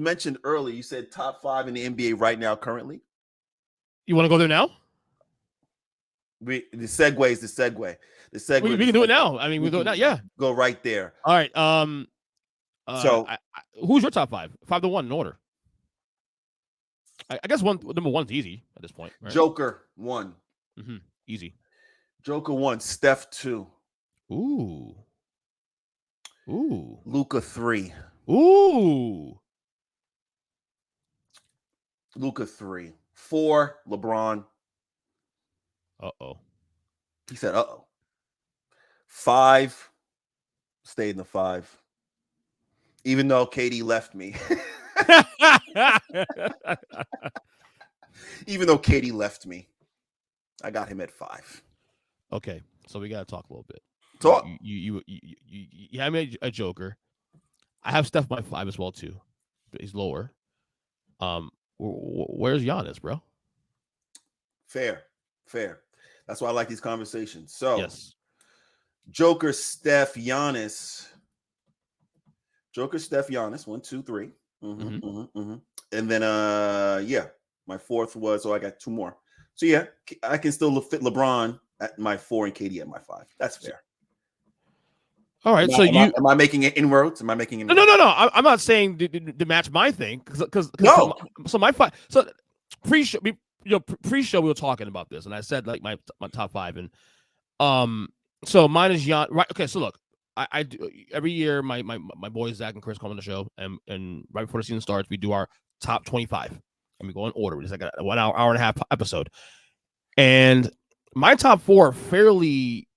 mentioned earlier, you said top 5 in the NBA right now currently. You want to go there now? The segue is the segue. The segue. We can do it now. I mean, we do it now. Yeah. Go right there. All right. So who's your top 5? 5 to 1 in order. I guess number 1's easy at this point. Right? Joker 1. Mm-hmm. Easy. Joker 1. Steph 2. Ooh. Luka 3. Ooh. Luka 3. 4. LeBron. Uh-oh. He said, uh-oh. 5. Stayed in the 5. Even though KD left me. Even though KD left me, I got him at 5. Okay, so we got to talk a little bit. Talk. You have me a Joker. I have Steph my 5 as well too, but he's lower. Where's Giannis, bro? Fair. That's why I like these conversations. So, yes. Joker, Steph, Giannis. 1, 2, 3. And then, my 4th was, my 2 more. So, yeah, I can still fit LeBron at my 4 and KD at my 5. That's fair. All right. Am I making it inroads? No. I'm not saying to match my thing because no. So my 5. So pre-show, we were talking about this, and I said like my top 5, and so mine is Jan. Right. Okay. So look, I do every year. My boys Zach and Chris come on the show, and right before the season starts, we do our top 25, and we go in order. It's like a 1 hour and a half episode, and my top 4 are fairly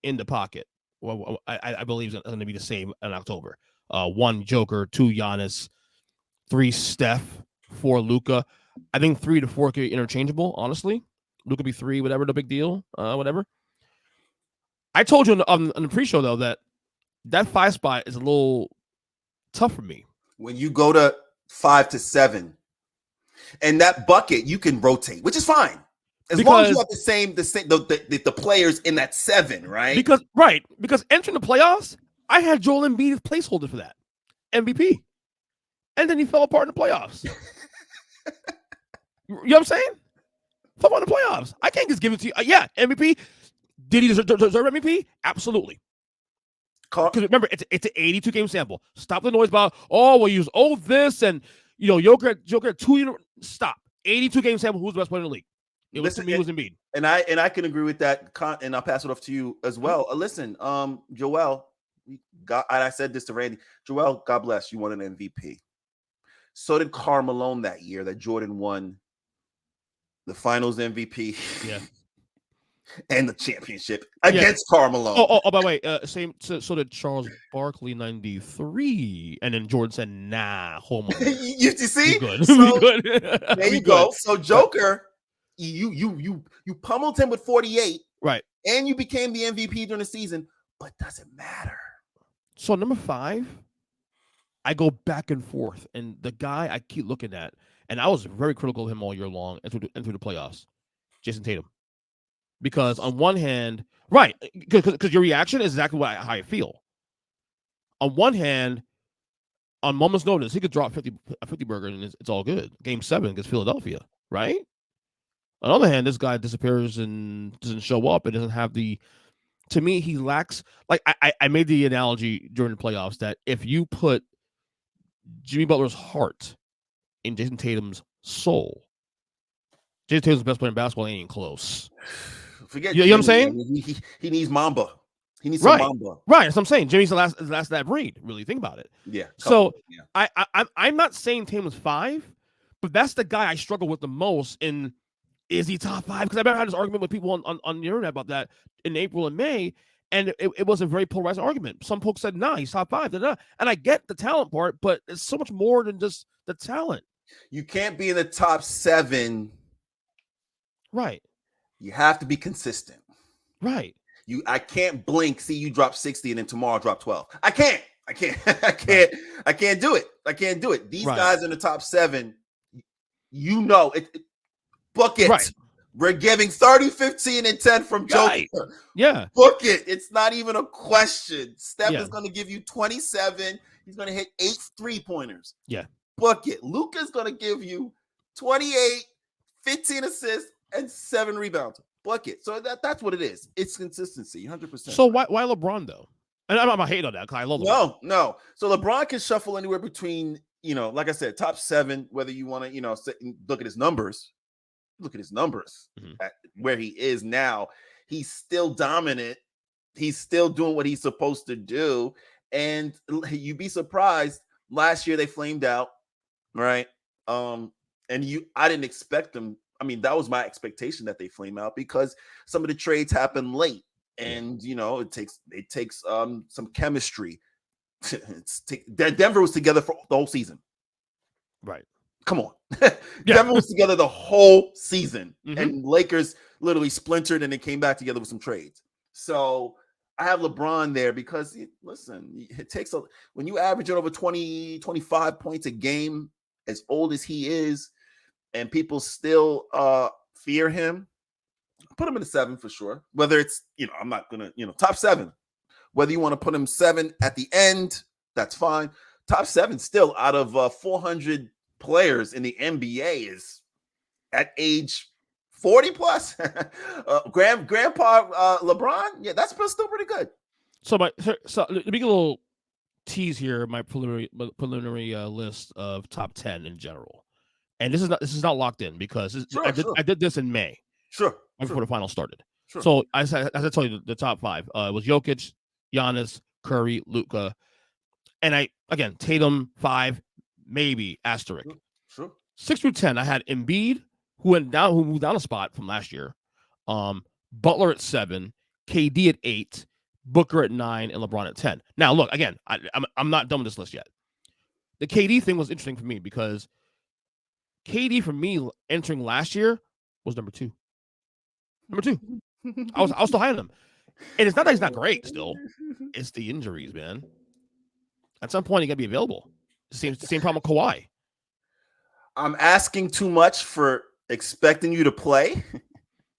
in the pocket. Well, I believe it's going to be the same in October. 1 Joker, 2 Giannis, 3 Steph, 4 Luka. I think 3 to 4 could be interchangeable. Honestly, Luka be 3, whatever, no big deal. Whatever. I told you on the pre-show though that 5 spot is a little tough for me. When you go to 5 to 7, and that bucket you can rotate, which is fine. As long as you have the players in that 7, right? Because entering the playoffs, I had Joel Embiid as placeholder for that MVP, and then he fell apart in the playoffs. You know what I'm saying? Fell apart in the playoffs. I can't just give it to you. Yeah, MVP. Did he deserve MVP? Absolutely. Because remember, it's an 82 game sample. Stop the noise about we'll use this and Joker 2. Stop. 82 game sample. Who's the best player in the league? It was Embiid. And I can agree with that, and I'll pass it off to you as well. Listen, Joel, I said this to Randy. Joel, God bless, you won an MVP. So did Karl Malone that year that Jordan won the Finals MVP. Yeah. And the championship against Karl Malone. By the way, same. So did Charles Barkley 93, and then Jordan said, "Nah, hold on." You see, good. So, there you go. So Joker. You pummeled him with 48, right? And you became the MVP during the season, but doesn't matter. So number 5, I go back and forth, and the guy I keep looking at, and I was very critical of him all year long and through the playoffs, Jason Tatum, because on one hand, right, because your reaction is exactly how I feel. On one hand, on moment's notice, he could drop a 50 burger, and it's all good. Game 7 against Philadelphia, right? On the other hand, this guy disappears and doesn't show up. It doesn't have to me, he lacks, like I made the analogy during the playoffs that if you put Jimmy Butler's heart in Jason Tatum's soul, Jason Tatum's the best player in basketball, ain't even close. Forget you know what I'm saying? I mean, he needs Mamba. He needs some Mamba. Right, that's what I'm saying. Jimmy's the last of that breed, really. Think about it. Yeah. So I'm not saying Tatum's 5, but that's the guy I struggle with the most in. Is he top 5? Because I've had this argument with people on the internet about that in April and May, and it was a very polarizing argument. Some folks said, nah, he's top 5. And I get the talent part, but it's so much more than just the talent. You can't be in the top 7. Right. You have to be consistent. Right. I can't blink, see you drop 60, and then tomorrow drop 12. I can't do it. I can't do it. These guys in the top 7, book it. Right. We're giving 30, 15, and 10 from Joker. Yeah. Book it. It's not even a question. Steph is going to give you 27. He's going to hit 8 3-pointers. Yeah. Book it. Luka's going to give you 28, 15 assists, and 7 rebounds. Book it. So that's what it is. It's consistency, 100%. So why LeBron, though? And I'm not hating on that because I love LeBron. No. So LeBron can shuffle anywhere between, like I said, top 7, whether you want to, sit and look at his numbers. Look at his numbers at where he is now. He's still dominant. He's still doing what he's supposed to do. And you'd be surprised. Last year they flamed out, right? I didn't expect them. I mean, that was my expectation that they flame out because some of the trades happen late. And it takes some chemistry. Denver was together for the whole season. Right. Come on. Denver was together the whole season. And Lakers literally splintered and they came back together with some trades. So I have LeBron there because, listen, it takes when you average it over 20, 25 points a game, as old as he is, and people still fear him, put him in the 7 for sure. Whether it's, I'm not going to, top 7. Whether you want to put him 7 at the end, that's fine. Top 7 still out of 400 players in the NBA is at age 40 plus. Grandpa LeBron, that's still pretty good. So let me get a little tease here. My preliminary list of top 10 in general, and this is not locked in because I did this in May. Sure. Before the final started. Sure. So as I told you, the top 5 was Jokic, Giannis, Curry, Luka, and Tatum 5, maybe asterisk. Sure. 6 through 10, I had Embiid, who moved down a spot from last year. Butler at 7, KD at 8, Booker at 9, and LeBron at 10. Now, look, again, I'm not done with this list yet. The KD thing was interesting for me because KD for me entering last year was number 2. Number 2. I was still high on him. And it's not that he's not great still. It's the injuries, man. At some point, he got to be available. Same problem with Kawhi. I'm asking too much for expecting you to play.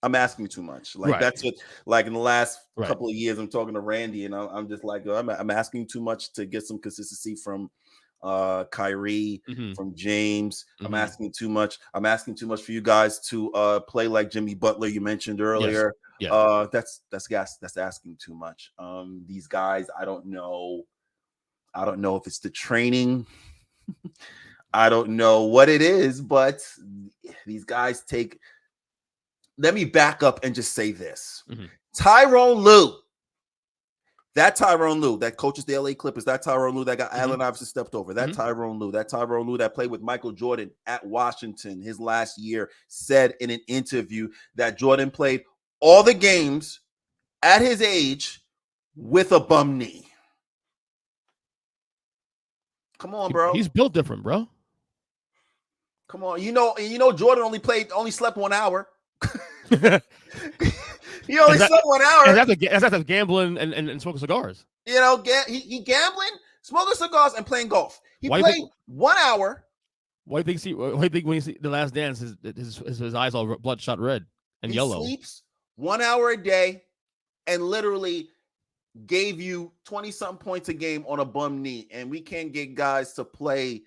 I'm asking too much. That's what, in the last couple of years, I'm talking to Randy, and I'm just like, I'm asking too much to get some consistency from Kyrie, from James. I'm asking too much. I'm asking too much for you guys to play like Jimmy Butler, you mentioned earlier. Yes. That's asking too much. These guys, I don't know if it's the training. I don't know what it is, but these guys take. Let me back up and just say this. Tyronn Lue. That Tyronn Lue that coaches the LA Clippers, that Tyronn Lue that got Allen Iverson stepped over, that Tyronn Lue that played with Michael Jordan at Washington his last year, said in an interview that Jordan played all the games at his age with a bum knee. Come on, bro. He's built different, bro. Come on. Jordan only slept 1 hour. He only slept 1 hour. And that's after gambling and smoking cigars. He gambling, smoking cigars, and playing golf. He played 1 hour. Why do you think when you see The Last Dance, his eyes all bloodshot red and yellow? He sleeps 1 hour a day and literally gave you 20-something points a game on a bum knee. And we can't get guys to play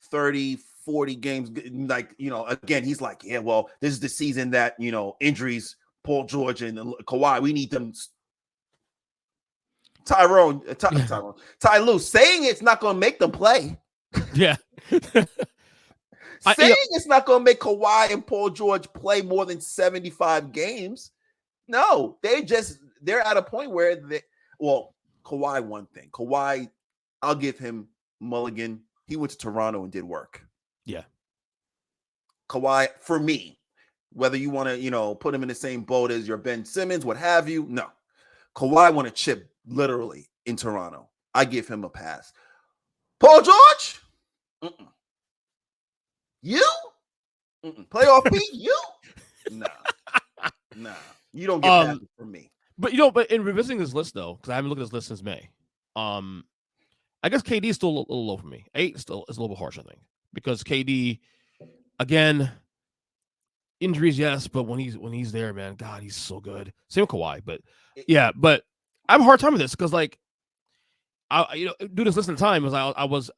30, 40 games. Again, he's like, yeah, well, this is the season that, injuries, Paul George and Kawhi, we need them. Ty Lue saying it's not going to make them play. Yeah. Saying it's not going to make Kawhi and Paul George play more than 75 games. No, they're at a point where Kawhi, one thing. Kawhi, I'll give him mulligan. He went to Toronto and did work. Yeah. Kawhi, for me, whether you want to, put him in the same boat as your Ben Simmons, what have you, no. Kawhi want to chip literally in Toronto. I give him a pass. Paul George? You? Playoff Pete? You? Nah. You don't get that from me. But in revisiting this list though, because I haven't looked at this list since May, I guess KD is still a little low for me. 8 still is a little bit harsh, I think, because KD, again, injuries, yes, but when he's there, man, God, he's so good. Same with Kawhi, but I have a hard time with this because I do this list at the time as I was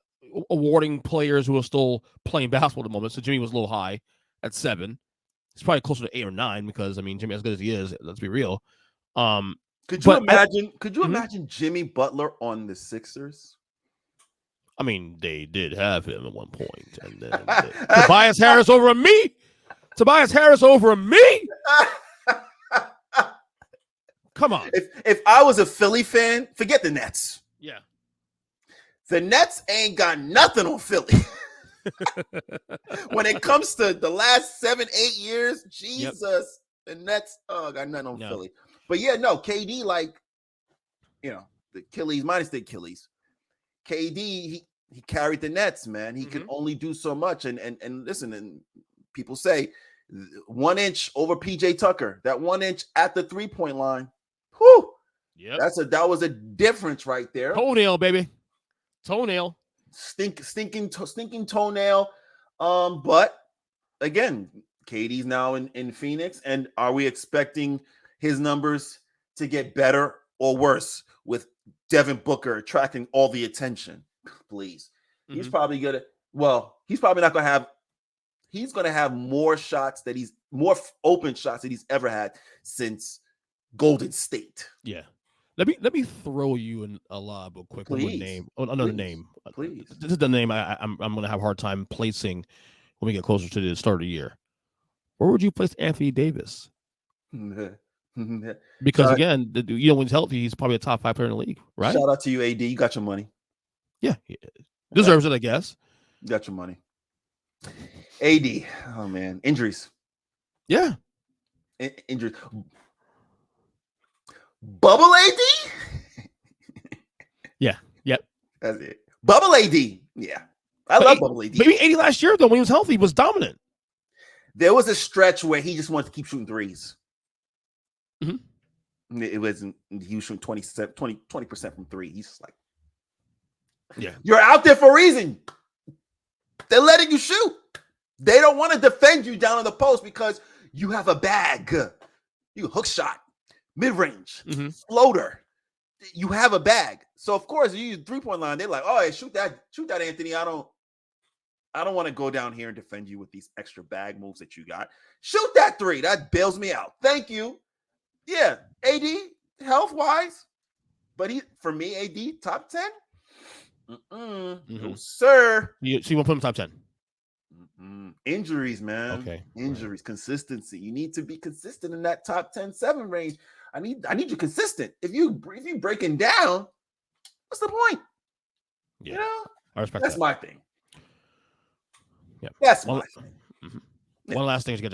awarding players who are still playing basketball at the moment. So Jimmy was a little high at 7. He's probably closer to 8 or 9 because I mean Jimmy, as good as he is, let's be real. Could you imagine? Mm-hmm. Imagine Jimmy Butler on the Sixers? I mean, they did have him at one point, and then Tobias Harris over me. Tobias Harris over me. Come on. If I was a Philly fan, forget the Nets. Yeah. The Nets ain't got nothing on Philly. When it comes to the last 7-8 years, Jesus, the Nets got nothing on Philly. But yeah, no, KD, like, the Achilles minus the Achilles. KD, he carried the Nets, man. He can only do so much. And listen, and people say 1 inch over PJ Tucker, that 1 inch at the 3-point line. Whew. Yeah, that was a difference right there. Toenail, baby. Toenail. Stinking toenail. But again, KD's now in Phoenix. And are we expecting his numbers to get better or worse with Devin Booker attracting all the attention? Please. He's probably not going to have. He's going to have more open shots that he's ever had since Golden State. Yeah. Let me throw you a lob real quick. Please. One name. Another name. Please. This is the name I'm going to have a hard time placing when we get closer to the start of the year. Where would you place Anthony Davis? Because again, when he's healthy, he's probably a top 5 player in the league, right? Shout out to you, AD. You got your money. Yeah, deserves it, I guess. You got your money. AD, oh man, injuries. Yeah, injuries. Bubble AD. Yeah, yep. That's it. Bubble AD. Yeah, I love Bubble AD. Maybe AD last year though, when he was healthy, he was dominant. There was a stretch where he just wanted to keep shooting threes. It wasn't. He was shooting 20% from 3. He's just like, yeah, you're out there for a reason. They're letting you shoot. They don't want to defend you down on the post because you have a bag. You hook shot, mid-range, floater. You have a bag. So of course, you use 3-point line. They're like, oh, hey, shoot that, Anthony. I don't want to go down here and defend you with these extra bag moves that you got. Shoot that 3. That bails me out. Thank you. Yeah, AD, health-wise. But for me, AD, top 10? No, sir. So you want to put him top 10? Injuries, man. Okay. Injuries, consistency. You need to be consistent in that top 10-7 range. I need you consistent. If you breaking down, what's the point? Yeah. I respect that's that. my thing. Yeah. That's my thing. One last thing to get